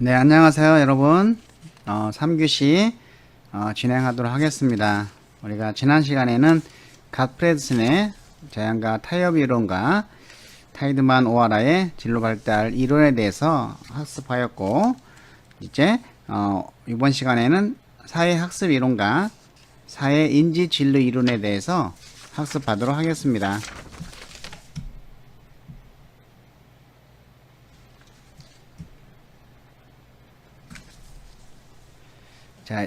네, 안녕하세요, 여러분. 3교시 진행하도록 하겠습니다. 우리가 지난 시간에는 갓프레드슨의 제한과 타협 이론과 타이드만 오하라의 진로 발달 이론에 대해서 학습하였고, 이제 이번 시간에는 사회 학습 이론과 사회 인지 진로 이론에 대해서 학습하도록 하겠습니다. 자,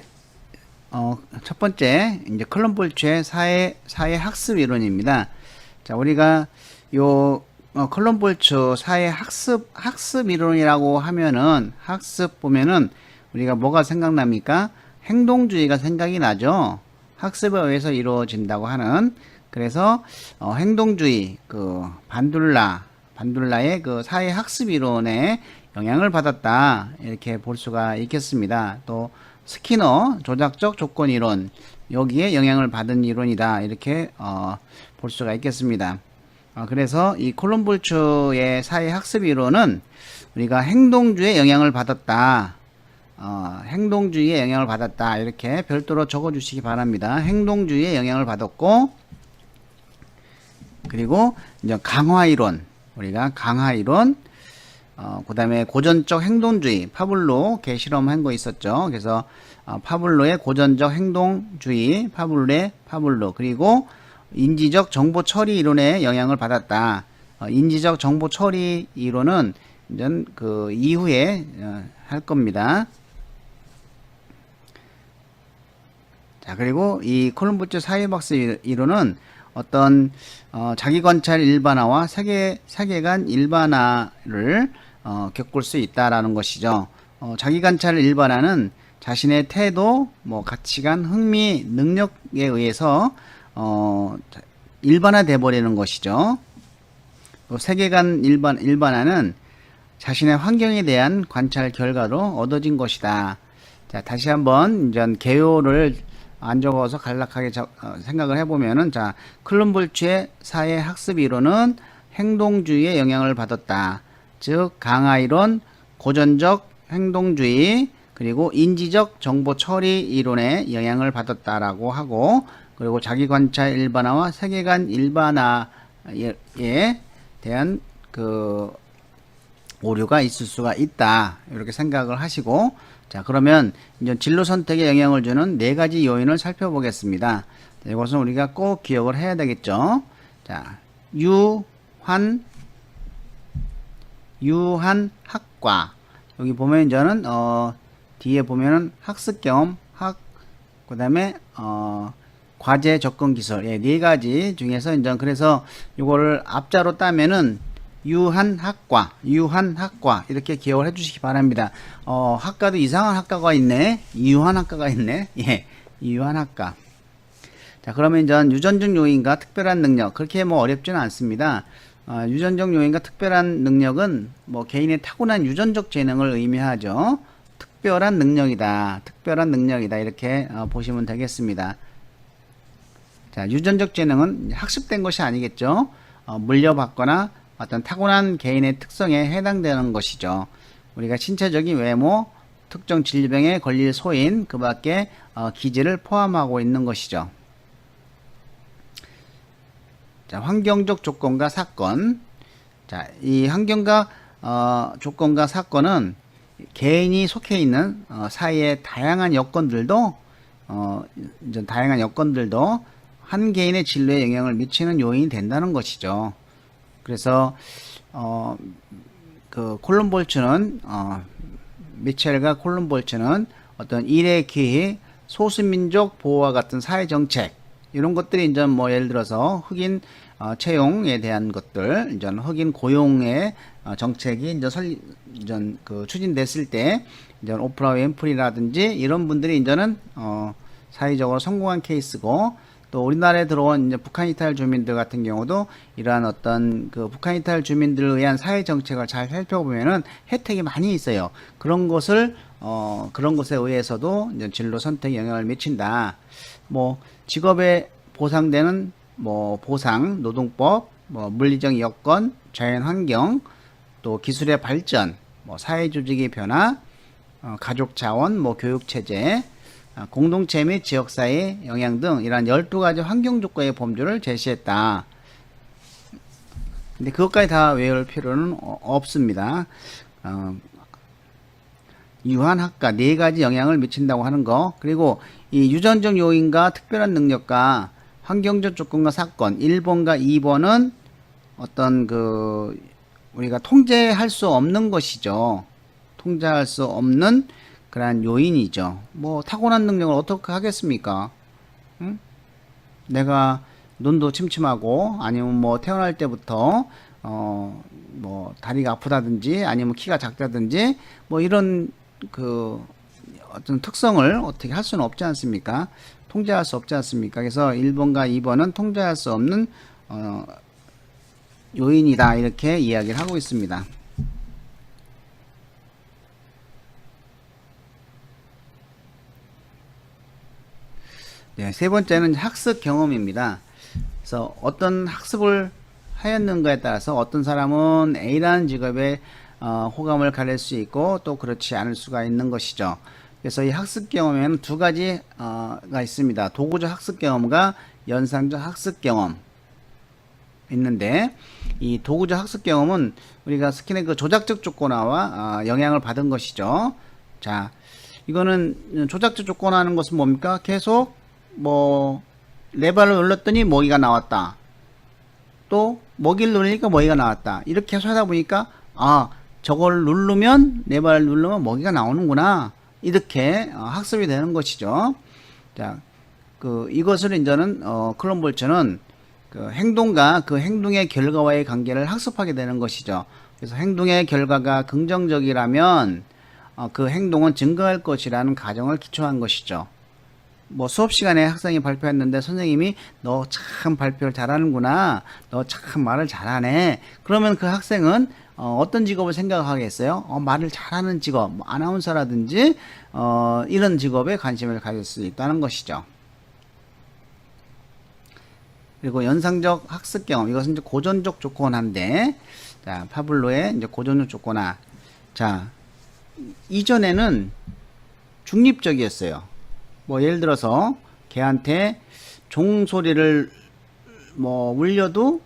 첫 번째, 이제 컬럼볼츠의 사회 학습 이론입니다. 자, 우리가 요, 컬럼볼츠 사회 학습 이론이라고 하면은, 학습 보면은, 우리가 뭐가 생각납니까? 행동주의가 생각이 나죠? 학습에 의해서 이루어진다고 하는, 그래서, 행동주의, 반둘라의 그 사회 학습 이론에 영향을 받았다. 이렇게 볼 수가 있겠습니다. 또, 스키너 조작적 조건 이론 여기에 영향을 받은 이론이다 이렇게 볼 수가 있겠습니다. 그래서 이 콜럼볼츠의 사회 학습 이론은 우리가 행동주의에 영향을 받았다. 행동주의에 영향을 받았다 이렇게 별도로 적어 주시기 바랍니다. 행동주의에 영향을 받았고, 그리고 이제 강화 이론, 우리가 강화 이론, 그 다음에 고전적 행동주의, 파블로 개 실험한 거 있었죠. 그래서 파블로의 고전적 행동주의, 파블로, 그리고 인지적 정보 처리 이론에 영향을 받았다. 인지적 정보 처리 이론은 이제 그 이후에 할 겁니다. 자, 그리고 이 콜럼볼츠 사회학습 이론은 어떤 자기 관찰 일반화와 세계관 일반화를 겪을 수 있다라는 것이죠. 자기 관찰 일반화는 자신의 태도, 가치관, 흥미, 능력에 의해서 일반화돼 버리는 것이죠. 또 세계관 일반화는 자신의 환경에 대한 관찰 결과로 얻어진 것이다. 자, 다시 한번 이제 개요를 안 적어서 간략하게 생각을 해보면은, 자, 콜럼볼츠의 사회 학습 이론은 행동주의에 영향을 받았다. 즉, 강화 이론, 고전적 행동주의, 그리고 인지적 정보 처리 이론에 영향을 받았다라고 하고, 그리고 자기 관찰 일반화와 세계관 일반화에 대한 그 오류가 있을 수가 있다. 이렇게 생각을 하시고, 자, 그러면 이제 진로 선택에 영향을 주는 네 가지 요인을 살펴보겠습니다. 자, 이것은 우리가 꼭 기억을 해야 되겠죠. 자, 유한 학과. 여기 보면 이제는 뒤에 보면은 학습 경험, 그다음에 과제 접근 기술. 예, 네 가지 중에서 이제 그래서 이거를 앞자로 따면은 유한학과 이렇게 기억을 해주시기 바랍니다. 학과도 이상한 학과가 있네. 유한학과가 있네. 예, 유한학과. 자, 그러면 이제 유전적 요인과 특별한 능력, 그렇게 어렵지는 않습니다. 유전적 요인과 특별한 능력은 개인의 타고난 유전적 재능을 의미하죠. 특별한 능력이다 이렇게 보시면 되겠습니다. 자, 유전적 재능은 학습된 것이 아니겠죠. 물려받거나 어떤 타고난 개인의 특성에 해당되는 것이죠. 우리가 신체적인 외모, 특정 질병에 걸릴 소인, 그 밖에 기질을 포함하고 있는 것이죠. 자, 환경적 조건과 사건. 자, 이 환경과 조건과 사건은 개인이 속해 있는 사회의 다양한 여건들도 한 개인의 진로에 영향을 미치는 요인이 된다는 것이죠. 그래서 그 콜럼볼츠는 미첼과 콜럼볼츠는 어떤 일의 기회, 소수민족 보호와 같은 사회 정책 이런 것들이 이제 예를 들어서 흑인 채용에 대한 것들, 이제 흑인 고용의 정책이 이제 추진됐을 때 이제 오프라 윈프리라든지 이런 분들이 이제는 사회적으로 성공한 케이스고, 또 우리나라에 들어온 이제 북한 이탈 주민들 같은 경우도 이러한 어떤 그 북한 이탈 주민들을 위한 사회 정책을 잘 살펴보면은 혜택이 많이 있어요. 그런 것에 의해서도 이제 진로 선택에 영향을 미친다. 직업에 보상되는 보상, 노동법, 물리적 여건, 자연 환경, 또 기술의 발전, 사회 조직의 변화, 가족 자원, 뭐 교육 체제, 공동체 및 지역사회 영향 등 이러한 12가지 환경 조건의 범주를 제시했다. 근데 그것까지 다 외울 필요는 없습니다. 유한학과 4가지 영향을 미친다고 하는 거, 그리고 이 유전적 요인과 특별한 능력과 환경적 조건과 사건 1번과 2번은 어떤 우리가 통제할 수 없는 것이죠. 통제할 수 없는 그러한 요인이죠. 뭐 타고난 능력을 어떻게 하겠습니까? 응? 내가 눈도 침침하고 아니면 뭐 태어날 때부터 뭐 다리가 아프다든지 아니면 키가 작다든지 뭐 이런 어떤 특성을 어떻게 할 수는 없지 않습니까? 통제할 수 없지 않습니까? 그래서 1번과 2번은 통제할 수 없는 요인이다, 이렇게 이야기를 하고 있습니다. 네, 세 번째는 학습 경험입니다. 그래서 어떤 학습을 하였는가에 따라서 어떤 사람은 A라는 직업에 호감을 가릴 수 있고 또 그렇지 않을 수가 있는 것이죠. 그래서 이 학습 경험에는 2가지가 있습니다. 도구적 학습 경험과 연상적 학습 경험 있는데, 이 도구적 학습 경험은 우리가 스킨의 조작적 조건화와 영향을 받은 것이죠. 자, 이거는 조작적 조건화하는 것은 뭡니까? 계속 뭐 레버를 눌렀더니 먹이가 나왔다. 또 먹이를 누르니까 먹이가 나왔다. 이렇게 계속 하다 보니까 저걸 누르면, 레버를 누르면 먹이가 나오는구나, 이렇게 학습이 되는 것이죠. 자, 이것을 이제는 클론볼츠는 행동과 그 행동의 결과와의 관계를 학습하게 되는 것이죠. 그래서 행동의 결과가 긍정적이라면 그 행동은 증가할 것이라는 가정을 기초한 것이죠. 뭐 수업 시간에 학생이 발표했는데 선생님이 너 참 발표를 잘하는구나, 너 참 말을 잘하네, 그러면 그 학생은 어떤 직업을 생각하겠어요? 말을 잘하는 직업, 뭐 아나운서라든지 이런 직업에 관심을 가질 수 있다는 것이죠. 그리고 연상적 학습 경험, 이것은 이제 고전적 조건화인데, 자, 파블로의 이제 고전적 조건화. 자, 이전에는 중립적이었어요. 뭐 예를 들어서 걔한테 종소리를 뭐 울려도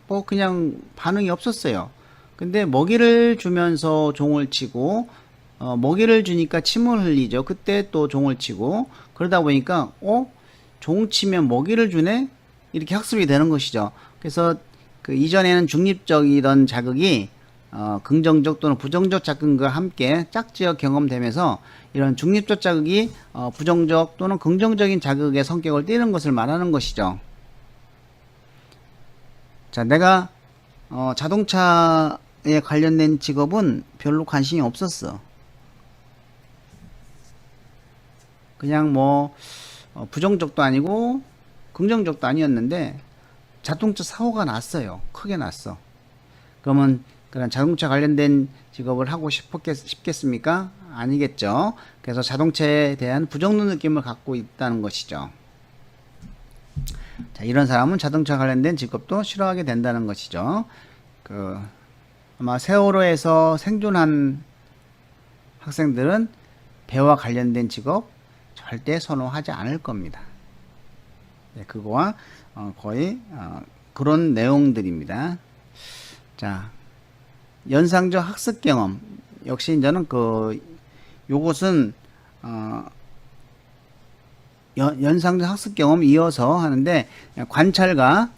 뭐 그냥 반응이 없었어요. 근데 먹이를 주면서 종을 치고 먹이를 주니까 침을 흘리죠. 그때 또 종을 치고, 그러다 보니까 종 치면 먹이를 주네, 이렇게 학습이 되는 것이죠. 그래서 이전에는 중립적이던 자극이 긍정적 또는 부정적 자극과 함께 짝지어 경험되면서 이런 중립적 자극이 부정적 또는 긍정적인 자극의 성격을 띠는 것을 말하는 것이죠. 자, 내가 자동차에 관련된 직업은 별로 관심이 없었어. 그냥 뭐 부정적도 아니고 긍정적도 아니었는데 자동차 사고가 났어요. 크게 났어. 그러면 그런 자동차 관련된 직업을 하고 싶겠습니까? 아니겠죠. 그래서 자동차에 대한 부정적 느낌을 갖고 있다는 것이죠. 자, 이런 사람은 자동차 관련된 직업도 싫어하게 된다는 것이죠. 아마 세월호에서 생존한 학생들은 배와 관련된 직업 절대 선호하지 않을 겁니다. 네, 그거와 거의 그런 내용들입니다. 자, 연상적 학습 경험 역시 이제는 요것은 연상적 학습 경험 이어서 하는데, 관찰과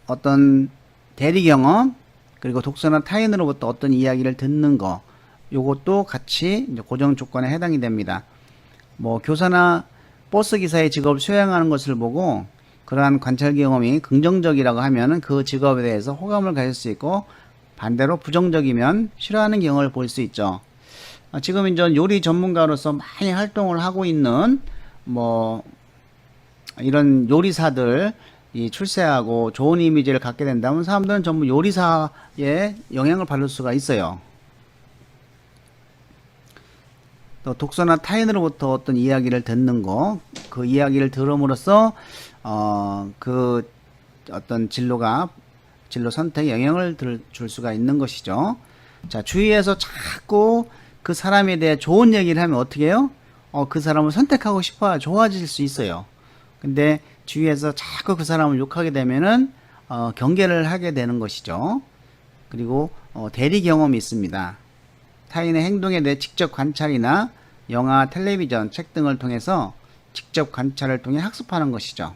어떤 대리 경험, 그리고 독서나 타인으로부터 어떤 이야기를 듣는 거, 요것도 같이 이제 고정 조건에 해당이 됩니다. 뭐 교사나 버스 기사의 직업을 수행하는 것을 보고 그러한 관찰 경험이 긍정적이라고 하면은 그 직업에 대해서 호감을 가질 수 있고, 반대로 부정적이면 싫어하는 경험을 볼 수 있죠. 지금 이제 요리 전문가로서 많이 활동을 하고 있는 뭐 이런 요리사들 이 출세하고 좋은 이미지를 갖게 된다면 사람들은 전부 요리사에 영향을 받을 수가 있어요. 또 독서나 타인으로부터 어떤 이야기를 듣는 거, 그 이야기를 들음으로써 그 어떤 진로 선택에 영향을 줄 수가 있는 것이죠. 자, 주위에서 자꾸 그 사람에 대해 좋은 얘기를 하면 어떻게 해요? 그 사람을 선택하고 싶어 좋아질 수 있어요. 근데 주위에서 자꾸 그 사람을 욕하게 되면은 경계를 하게 되는 것이죠. 그리고 대리 경험이 있습니다. 타인의 행동에 대해 직접 관찰이나 영화, 텔레비전, 책 등을 통해서 직접 관찰을 통해 학습하는 것이죠.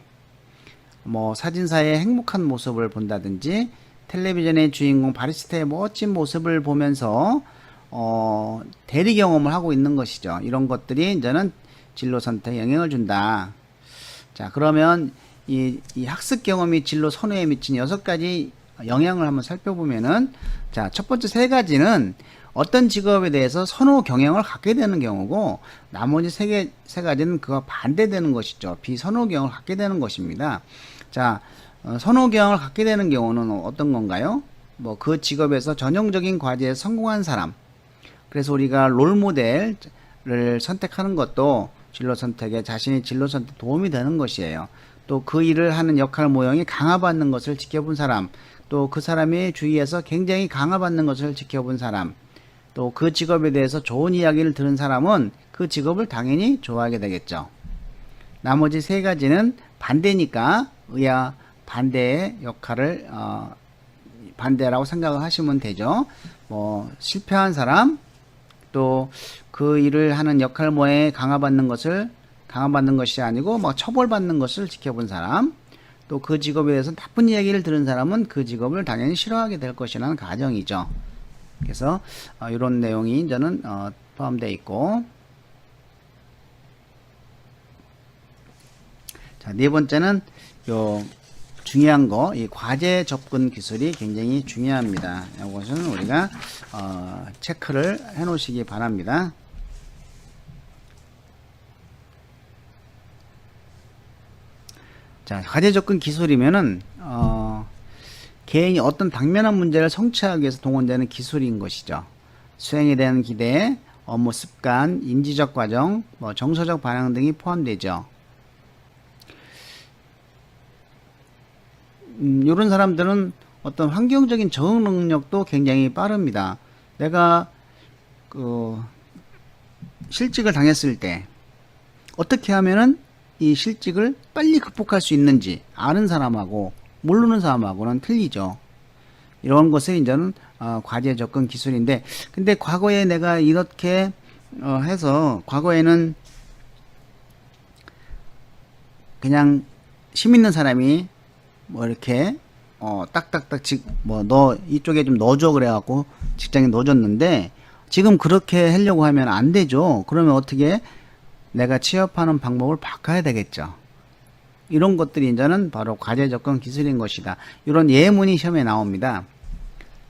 뭐 사진사의 행복한 모습을 본다든지 텔레비전의 주인공 바리스타의 멋진 모습을 보면서 대리 경험을 하고 있는 것이죠. 이런 것들이 이제는 진로 선택에 영향을 준다. 자, 그러면 이 학습 경험이 진로 선호에 미친 6가지 영향을 한번 살펴보면은, 자, 첫 번째 3가지는 어떤 직업에 대해서 선호 경향을 갖게 되는 경우고, 나머지 세 가지는 그와 반대되는 것이죠. 비선호 경향을 갖게 되는 것입니다. 자, 선호 경향을 갖게 되는 경우는 어떤 건가요? 뭐 그 직업에서 전형적인 과제에 성공한 사람. 그래서 우리가 롤 모델을 선택하는 것도 진로 선택에 자신의 진로 선택에 도움이 되는 것이에요. 또 그 일을 하는 역할 모형이 강화받는 것을 지켜본 사람, 또 그 사람의 주위에서 굉장히 강화받는 것을 지켜본 사람, 또 그 직업에 대해서 좋은 이야기를 들은 사람은 그 직업을 당연히 좋아하게 되겠죠. 나머지 3가지는 반대니까 의아 반대의 역할을 반대라고 생각을 하시면 되죠. 뭐 실패한 사람, 또 그 일을 하는 역할 모에 강화받는 것이 아니고 뭐 처벌받는 것을 지켜본 사람, 또 그 직업에 대해서 나쁜 이야기를 들은 사람은 그 직업을 당연히 싫어하게 될 것이라는 가정이죠. 그래서 이런 내용이 저는 포함되어 있고, 자, 4번째는 요 중요한 거, 이 과제 접근 기술이 굉장히 중요합니다. 이것은 우리가 체크를 해 놓으시기 바랍니다. 자, 과제 접근 기술이면은 개인이 어떤 당면한 문제를 성취하기 위해서 동원되는 기술인 것이죠. 수행에 대한 기대, 업무 습관, 인지적 과정, 뭐 정서적 반응 등이 포함되죠. 이런 사람들은 어떤 환경적인 적응 능력도 굉장히 빠릅니다. 내가 실직을 당했을 때 어떻게 하면은 이 실직을 빨리 극복할 수 있는지 아는 사람하고 모르는 사람하고는 틀리죠. 이런 것을 이제는 과제 접근 기술인데, 근데 과거에 내가 이렇게 해서 과거에는 그냥 힘 있는 사람이 뭐 이렇게 딱딱딱 뭐 너 이쪽에 좀 넣어줘 그래갖고 직장에 넣어줬는데, 지금 그렇게 하려고 하면 안 되죠. 그러면 어떻게 내가 취업하는 방법을 바꿔야 되겠죠. 이런 것들이 이제는 바로 과제 접근 기술인 것이다. 이런 예문이 시험에 나옵니다.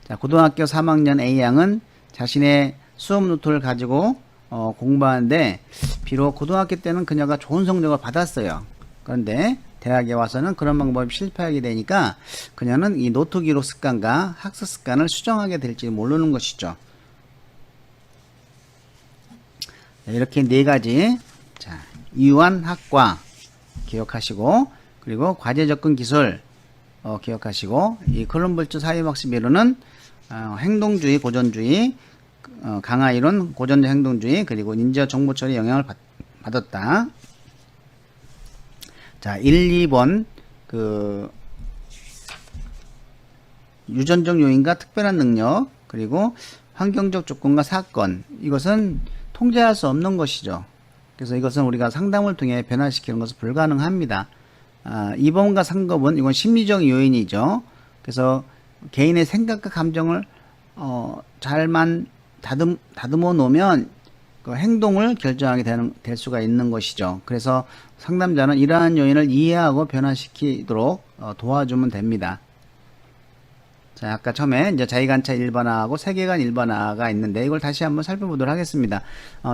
자, 고등학교 3학년 A양은 자신의 수업 노트를 가지고 공부하는데, 비록 고등학교 때는 그녀가 좋은 성적을 받았어요. 그런데 대학에 와서는 그런 방법이 실패하게 되니까 그녀는 이 노트 기록 습관과 학습 습관을 수정하게 될지 모르는 것이죠. 이렇게 4가지, 자, 이완학과 기억하시고, 그리고 과제 접근 기술 기억하시고, 이 컬럼볼츠 사회학습 이론은 행동주의, 고전주의, 강화 이론, 고전적 행동주의, 그리고 인지적 정보 처리에 영향을 받았다. 자, 1, 2번 유전적 요인과 특별한 능력, 그리고 환경적 조건과 사건, 이것은 통제할 수 없는 것이죠. 그래서 이것은 우리가 상담을 통해 변화시키는 것은 불가능합니다. 2번과 3번은 이건 심리적 요인이죠. 그래서 개인의 생각과 감정을 잘만 다듬어 놓으면 그 행동을 결정하게 될 수가 있는 것이죠. 그래서 상담자는 이러한 요인을 이해하고 변화시키도록 도와주면 됩니다. 자, 아까 처음에 이제 자기관찰 일반화하고 세계관 일반화가 있는데, 이걸 다시 한번 살펴보도록 하겠습니다.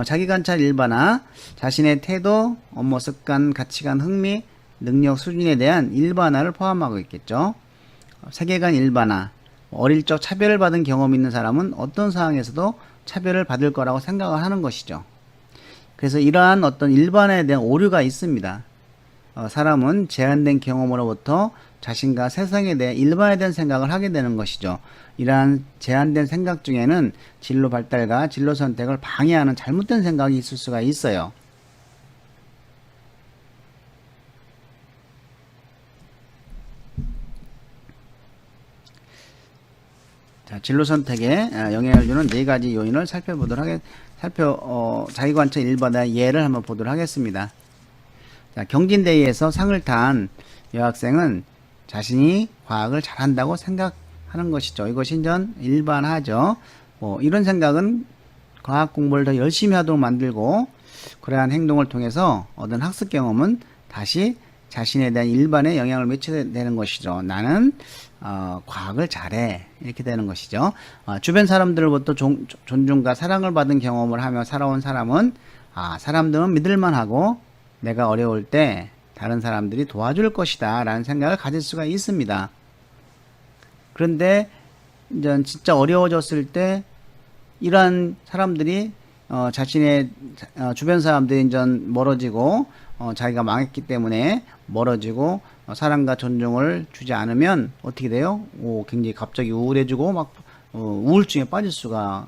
자기관찰 일반화, 자신의 태도, 업무 습관, 가치관, 흥미, 능력 수준에 대한 일반화를 포함하고 있겠죠. 세계관 일반화, 어릴 적 차별을 받은 경험이 있는 사람은 어떤 상황에서도 차별을 받을 거라고 생각을 하는 것이죠. 그래서 이러한 어떤 일반화에 대한 오류가 있습니다. 사람은 제한된 경험으로부터 자신과 세상에 대해 일반에 대한 생각을 하게 되는 것이죠. 이러한 제한된 생각 중에는 진로 발달과 진로 선택을 방해하는 잘못된 생각이 있을 수가 있어요. 자, 진로 선택에 영향을 주는 네 가지 요인을 자기관찰 1번의 예를 한번 보도록 하겠습니다. 자, 경진대회에서 상을 탄 여학생은 자신이 과학을 잘한다고 생각하는 것이죠. 이것이 이전 일반화죠. 이런 생각은 과학 공부를 더 열심히 하도록 만들고, 그러한 행동을 통해서 얻은 학습 경험은 다시 자신에 대한 일반에 영향을 미치게 되는 것이죠. 나는 과학을 잘해, 이렇게 되는 것이죠. 주변 사람들로부터 존중과 사랑을 받은 경험을 하며 살아온 사람은 사람들은 믿을만하고 내가 어려울 때 다른 사람들이 도와줄 것이다 라는 생각을 가질 수가 있습니다. 그런데 이제 진짜 어려워졌을 때 이러한 사람들이 자신의 주변 사람들이 이제 멀어지고 자기가 망했기 때문에 멀어지고 사랑과 존중을 주지 않으면 어떻게 돼요? 굉장히 갑자기 우울해지고 막 우울증에 빠질 수가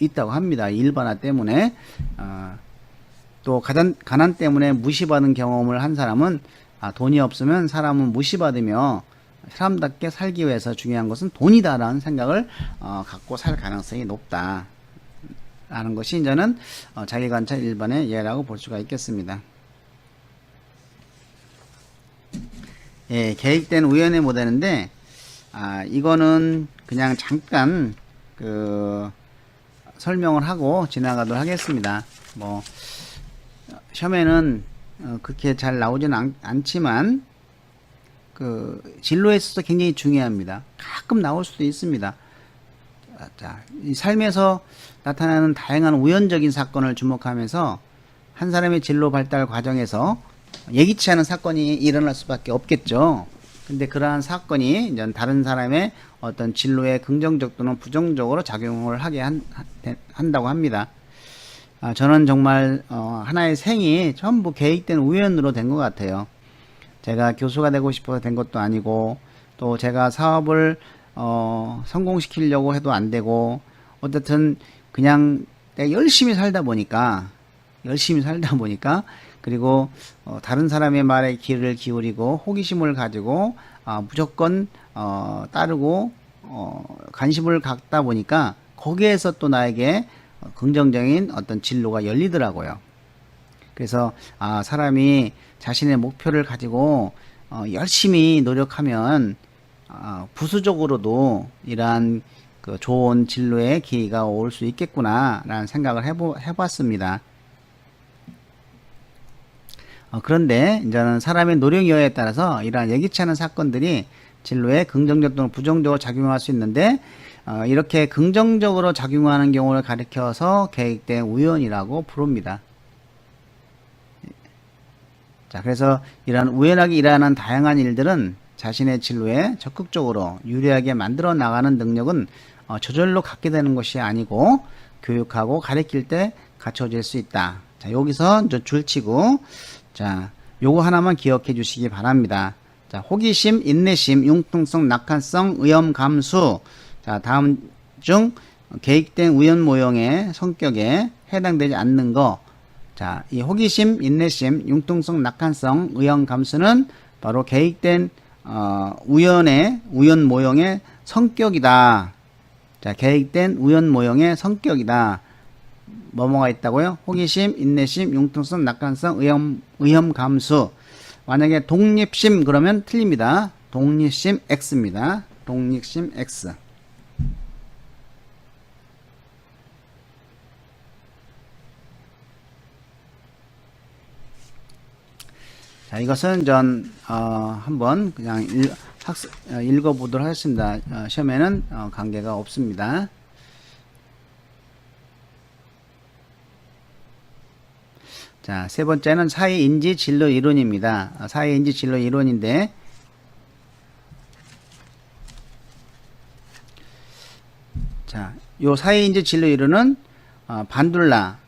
있다고 합니다. 일반화 때문에. 또 가난 때문에 무시받은 경험을 한 사람은 돈이 없으면 사람은 무시받으며 사람답게 살기 위해서 중요한 것은 돈이다라는 생각을 갖고 살 가능성이 높다 라는 것이 이제는 자기관찰 1번의 예라고 볼 수가 있겠습니다. 예, 계획된 우연의 모델인데 이거는 그냥 잠깐 설명을 하고 지나가도록 하겠습니다. 시험에는 그렇게 잘 나오지는 않지만 진로에 있어서 굉장히 중요합니다. 가끔 나올 수도 있습니다. 자, 이 삶에서 나타나는 다양한 우연적인 사건을 주목하면서 한 사람의 진로 발달 과정에서 예기치 않은 사건이 일어날 수밖에 없겠죠. 근데 그러한 사건이 이제 다른 사람의 어떤 진로에 긍정적 또는 부정적으로 작용을 하게 한다고 합니다. 저는 정말 하나의 생이 전부 계획된 우연으로 된 것 같아요. 제가 교수가 되고 싶어서 된 것도 아니고, 또 제가 사업을 성공시키려고 해도 안 되고, 어쨌든 그냥 내가 열심히 살다 보니까 그리고 다른 사람의 말에 귀를 기울이고 호기심을 가지고 무조건 따르고 관심을 갖다 보니까 거기에서 또 나에게 긍정적인 어떤 진로가 열리더라고요. 그래서 사람이 자신의 목표를 가지고 열심히 노력하면 부수적으로도 이러한 좋은 진로의 기회가 올 수 있겠구나 라는 생각을 해봤습니다. 그런데 이제는 사람의 노력 여하에 따라서 이러한 예기치 않은 사건들이 진로에 긍정적 또는 부정적으로 작용할 수 있는데, 이렇게 긍정적으로 작용하는 경우를 가리켜서 계획된 우연이라고 부릅니다. 자, 그래서 이러한 우연하게 일어나는 다양한 일들은 자신의 진로에 적극적으로 유리하게 만들어 나가는 능력은 저절로 갖게 되는 것이 아니고 교육하고 가르칠 때 갖춰질 수 있다. 자, 여기서 이제 줄치고, 자, 요거 하나만 기억해 주시기 바랍니다. 자, 호기심, 인내심, 융통성, 낙관성, 의욕 감수. 자, 다음 중 계획된 우연 모형의 성격에 해당되지 않는 거. 자, 이 호기심, 인내심, 융통성, 낙관성, 의욕 감수는 바로 계획된 우연 모형의 성격이다. 자, 계획된 우연 모형의 성격이다. 뭐뭐가 있다고요? 호기심, 인내심, 융통성, 낙관성, 의욕 감수. 만약에 독립심 그러면 틀립니다. 독립심 X입니다. 독립심 X. 자, 이것은 전 한번 그냥 읽어보도록 하겠습니다. 시험에는 관계가 없습니다. 자, 세 번째는 사회인지 진로 이론입니다. 사회인지 진로 이론인데, 자, 요 사회인지 진로 이론은 반둘라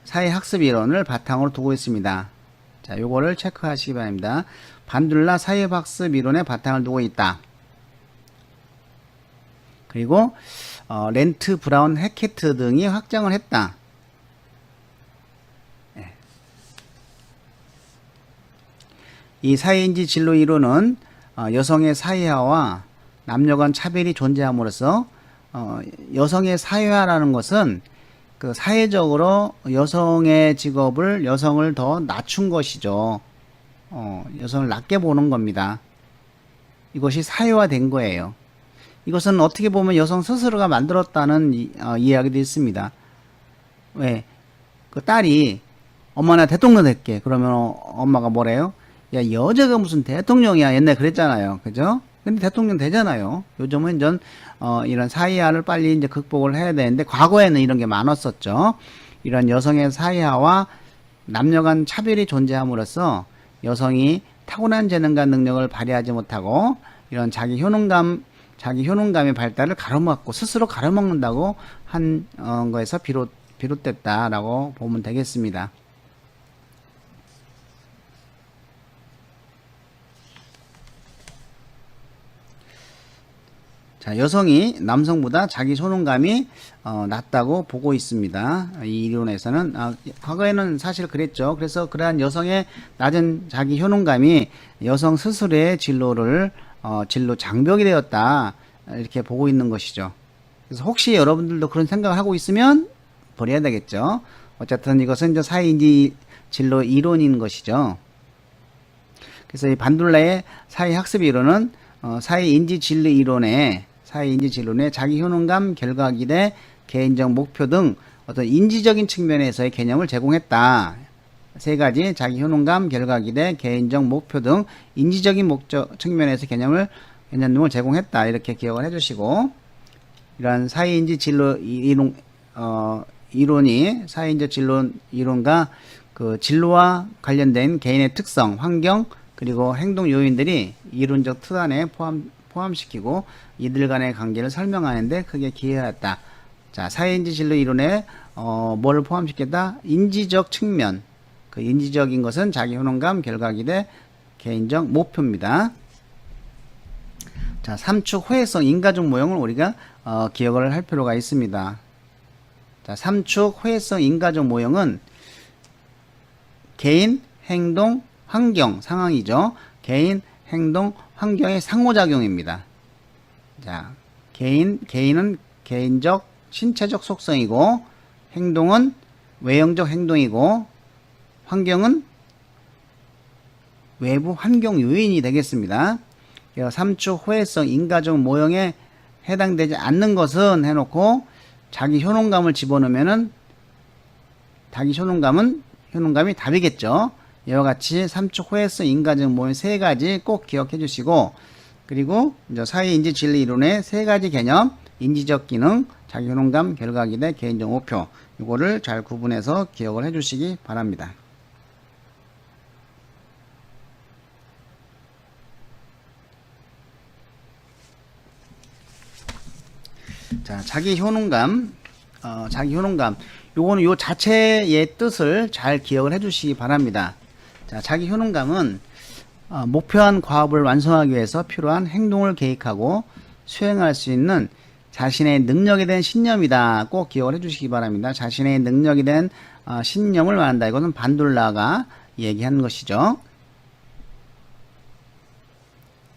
사회학습 이론을 바탕으로 두고 있습니다. 자, 요거를 체크하시기 바랍니다. 반둘라 사회학습 이론에 바탕을 두고 있다. 그리고 렌트, 브라운, 해케트 등이 확정을 했다. 이 사회인지 진로 이론은 여성의 사회화와 남녀 간 차별이 존재함으로써 여성의 사회화라는 것은 그 사회적으로 여성의 직업을 여성을 더 낮춘 것이죠. 여성을 낮게 보는 겁니다. 이것이 사회화된 거예요. 이것은 어떻게 보면 여성 스스로가 만들었다는 이야기도 있습니다. 왜? 그 딸이 엄마 나 대통령 될게. 그러면 엄마가 뭐래요? 야, 여자가 무슨 대통령이야. 옛날에 그랬잖아요. 그죠? 근데 대통령 되잖아요. 요즘은 전 이런 사회화를 빨리 이제 극복을 해야 되는데 과거에는 이런 게 많았었죠. 이런 여성의 사회화와 남녀 간 차별이 존재함으로써 여성이 타고난 재능과 능력을 발휘하지 못하고 이런 자기 효능감의 발달을 가로막고 스스로 가로막는다고 한 거에서 비롯됐다라고 보면 되겠습니다. 자, 여성이 남성보다 자기 효능감이 낮다고 보고 있습니다. 이 이론에서는 과거에는 사실 그랬죠. 그래서 그러한 여성의 낮은 자기 효능감이 여성 스스로의 진로 장벽이 되었다 이렇게 보고 있는 것이죠. 그래서 혹시 여러분들도 그런 생각을 하고 있으면 버려야 되겠죠. 어쨌든 이것은 이제 사회인지 진로 이론인 것이죠. 그래서 이 반둘라의 사회학습 이론은 사회인지 진로의 자기 효능감, 결과기대, 개인적 목표 등 어떤 인지적인 측면에서의 개념을 제공했다. 세 가지 자기 효능감, 결과기대, 개인적 목표 등 인지적인 측면에서 개념 등을 제공했다. 이렇게 기억을 해주시고 이러한 사회인지 진로 이론이 사회인지 진로 이론과 그 진로와 관련된 개인의 특성, 환경 그리고 행동 요인들이 이론적 틀 안에 포함시키고 이들 간의 관계를 설명하는데 크게 기여했다. 자, 사회인지 진로 이론에 뭐를 포함시켰다? 인지적 측면. 그 인지적인 것은 자기 효능감, 결과기대, 개인적 목표입니다. 자, 3축 호혜성 인과적 모형을 우리가 기억을 할 필요가 있습니다. 자, 3축 호혜성 인과적 모형은 개인, 행동, 환경, 상황이죠. 개인, 행동, 환경의 상호작용입니다. 자, 개인은 개인적, 신체적 속성이고, 행동은 외형적 행동이고, 환경은 외부 환경 요인이 되겠습니다. 3축 호혜성 인과적 모형에 해당되지 않는 것은 해놓고, 자기 효능감을 집어넣으면은, 효능감이 답이겠죠. 이와 같이 3축 호혜성 인과적 모형 세 가지 꼭 기억해 주시고, 그리고 이제 사회인지 진로 이론의 세 가지 개념, 인지적 기능, 자기 효능감, 결과기대, 개인적 목표, 이거를 잘 구분해서 기억을 해 주시기 바랍니다. 자, 자기 효능감. 요거는 요 자체의 뜻을 잘 기억을 해 주시기 바랍니다. 자, 자기 효능감은 목표한 과업을 완성하기 위해서 필요한 행동을 계획하고 수행할 수 있는 자신의 능력에 대한 신념이다. 꼭 기억을 해 주시기 바랍니다. 자신의 능력에 대한 신념을 말한다. 이것은 반둘라가 얘기한 것이죠.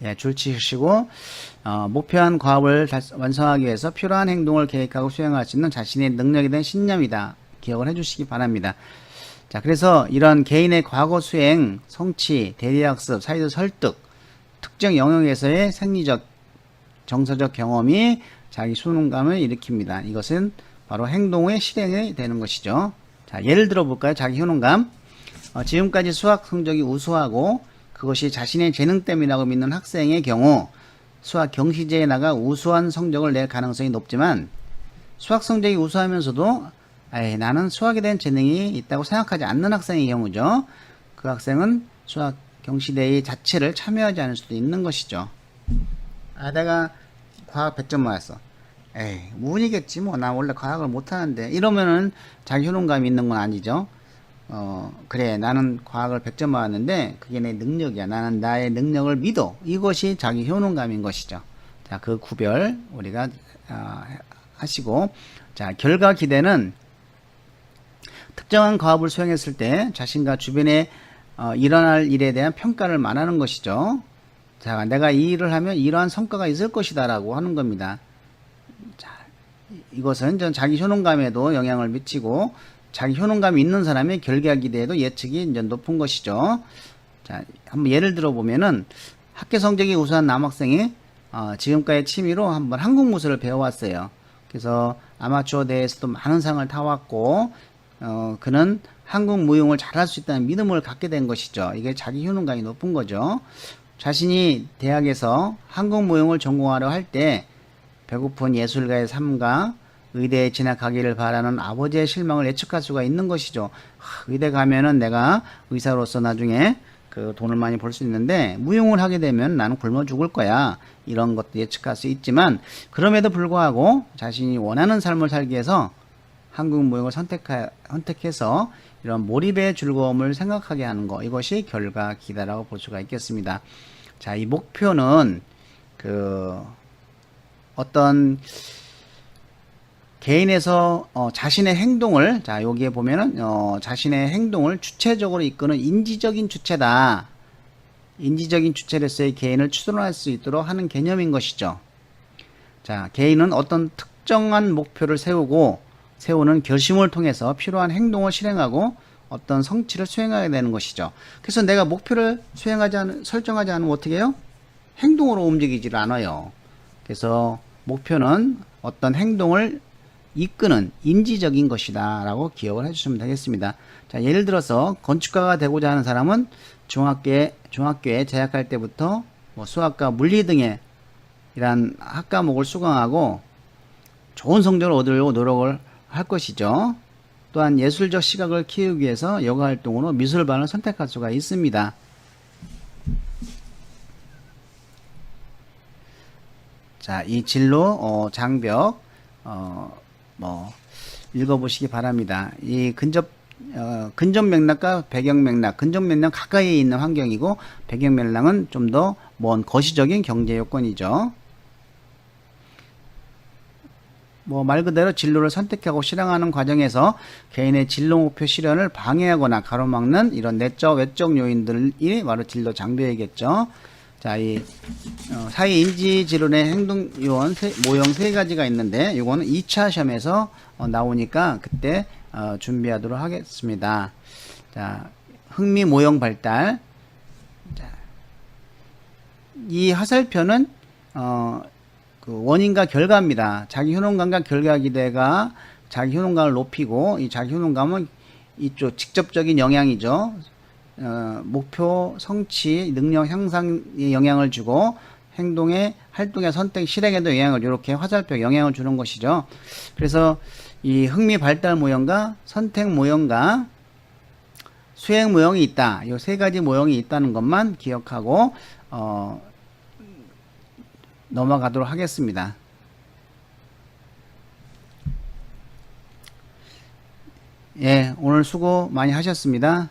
예, 줄치시고 목표한 과업을 완성하기 위해서 필요한 행동을 계획하고 수행할 수 있는 자신의 능력에 대한 신념이다. 기억을 해 주시기 바랍니다. 자, 그래서 이런 개인의 과거 수행, 성취, 대리학습, 사회적 설득, 특정 영역에서의 생리적, 정서적 경험이 자기 효능감을 일으킵니다. 이것은 바로 행동의 실행이 되는 것이죠. 자, 예를 들어 볼까요? 자기 효능감. 지금까지 수학 성적이 우수하고 그것이 자신의 재능 때문이라고 믿는 학생의 경우 수학 경시제에 나가 우수한 성적을 낼 가능성이 높지만 수학 성적이 우수하면서도 나는 수학에 대한 재능이 있다고 생각하지 않는 학생의 경우죠. 그 학생은 수학 경시대회 자체를 참여하지 않을 수도 있는 것이죠. 내가 과학 100점 맞았어. 운이겠지 뭐. 나 원래 과학을 못하는데. 이러면은 자기 효능감이 있는 건 아니죠. 그래, 나는 과학을 100점 맞았는데 그게 내 능력이야. 나는 나의 능력을 믿어. 이것이 자기 효능감인 것이죠. 자, 그 구별 우리가 하시고, 자, 결과 기대는 특정한 과업을 수행했을 때 자신과 주변에 일어날 일에 대한 평가를 말하는 것이죠. 자, 내가 이 일을 하면 이러한 성과가 있을 것이다 라고 하는 겁니다. 자, 이것은 전 자기 효능감에도 영향을 미치고 자기 효능감이 있는 사람의 결과 기대에도 예측이 이제 높은 것이죠. 자, 한번 예를 들어 보면은 학교 성적이 우수한 남학생이 지금까지 취미로 한번 한국 무술을 배워왔어요. 그래서 아마추어 대회에서도 많은 상을 타왔고, 그는 한국 무용을 잘할 수 있다는 믿음을 갖게 된 것이죠. 이게 자기 효능감이 높은 거죠. 자신이 대학에서 한국 무용을 전공하려 할 때 배고픈 예술가의 삶과 의대에 진학하기를 바라는 아버지의 실망을 예측할 수가 있는 것이죠. 의대 가면은 내가 의사로서 나중에 그 돈을 많이 벌 수 있는데 무용을 하게 되면 나는 굶어 죽을 거야. 이런 것도 예측할 수 있지만 그럼에도 불구하고 자신이 원하는 삶을 살기 위해서 한국 무용을 선택해서 이런 몰입의 즐거움을 생각하게 하는 것, 이것이 결과 기대라고 볼 수가 있겠습니다. 자, 이 목표는 그 어떤 개인에서 자신의 행동을, 자, 여기에 보면은 자신의 행동을 주체적으로 이끄는 인지적인 주체다. 인지적인 주체로서의 개인을 추론할 수 있도록 하는 개념인 것이죠. 자, 개인은 어떤 특정한 목표를 세우는 결심을 통해서 필요한 행동을 실행하고 어떤 성취를 수행하게 되는 것이죠. 그래서 내가 목표를 설정하지 않으면 어떻게 해요? 행동으로 움직이질 않아요. 그래서 목표는 어떤 행동을 이끄는 인지적인 것이다 라고 기억을 해주시면 되겠습니다. 자, 예를 들어서 건축가가 되고자 하는 사람은 중학교에 재학할 때부터 뭐 수학과 물리 등의 이런 학과목을 수강하고 좋은 성적을 얻으려고 노력을 할 것이죠. 또한 예술적 시각을 키우기 위해서 여가활동으로 미술반을 선택할 수가 있습니다. 자, 이 진로 장벽 읽어보시기 바랍니다. 이 근접 맥락과 배경 맥락, 근접 맥락 가까이에 있는 환경이고 배경 맥락은 좀 더 먼 거시적인 경제 요건이죠. 말 그대로 진로를 선택하고 실행하는 과정에서 개인의 진로 목표 실현을 방해하거나 가로막는 이런 내적, 외적 요인들이 바로 진로 장벽이겠죠. 자, 이 사회 인지 지론의 행동 요원 모형 세 가지가 있는데 이거는 2차 시험에서 나오니까 그때 준비하도록 하겠습니다. 자, 흥미 모형 발달. 자, 이 화살표는 그 원인과 결과입니다. 자기 효능감과 결과 기대가 자기 효능감을 높이고, 이 자기 효능감은 이쪽 직접적인 영향이죠. 목표 성취, 능력 향상에 영향을 주고 행동의 활동의 선택, 실행에도 영향을, 이렇게 화살표 영향을 주는 것이죠. 그래서 이 흥미 발달 모형과 선택 모형과 수행 모형이 있다. 이 세 가지 모형이 있다는 것만 기억하고 넘어가도록 하겠습니다. 예, 오늘 수고 많이 하셨습니다.